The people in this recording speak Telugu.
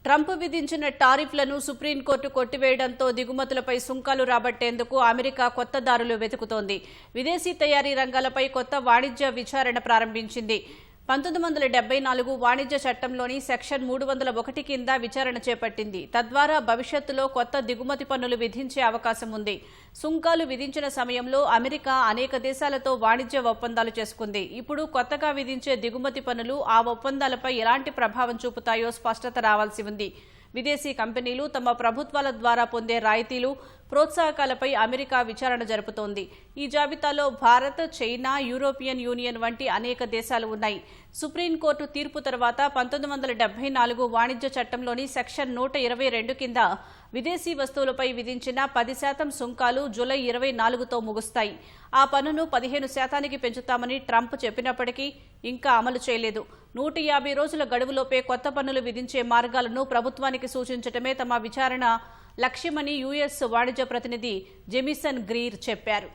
ట్రంప్ విధించిన టారిఫ్లను సుప్రీంకోర్టు కొట్టివేయడంతో దిగుమతులపై సుంకాలు రాబట్టేందుకు అమెరికా కొత్త దారులు వెతుకుతోంది. విదేశీ తయారీ రంగాలపై కొత్త వాణిజ్య విచారణ ప్రారంభించింది. 1974 వాణిజ్య చట్టంలోని సెక్షన్ 301 కింద విచారణ చేపట్టింది. తద్వారా భవిష్యత్తులో కొత్త దిగుమతి పన్నులు విధించే అవకాశం ఉంది. సుంకాలు విధించిన సమయంలో అమెరికా అనేక దేశాలతో వాణిజ్య ఒప్పందాలు చేసుకుంది. ఇప్పుడు కొత్తగా విధించే దిగుమతి పన్నులు ఆ ఒప్పందాలపై ఎలాంటి ప్రభావం చూపుతాయో స్పష్టత రావాల్సి ఉంది. విదేశీ కంపెనీలు తమ ప్రభుత్వాల ద్వారా పొందే రాయితీలు, ప్రోత్సాహకాలపై అమెరికా విచారణ జరుపుతోంది. ఈ జాబితాలో భారత్, చైనా, యూరోపియన్ యూనియన్ వంటి అనేక దేశాలు ఉన్నాయి. సుప్రీంకోర్టు తీర్పు తర్వాత 1974 వాణిజ్య చట్టంలోని సెక్షన్ 122 కింద విదేశీ వస్తువులపై విధించిన 10% సుంకాలు జూలై 24తో ముగుస్తాయి. ఆ పన్నును 15% పెంచుతామని ట్రంప్ చెప్పినప్పటికీ ఇంకా అమలు చేయలేదు. 150 రోజుల గడువులోపే కొత్త పన్నులు విధించే మార్గాలను ప్రభుత్వానికి సూచించడమే తమ విచారణ లక్ష్యమని యుఎస్ వాణిజ్య ప్రతినిధి జెమిసన్ గ్రీర్ చెప్పారు.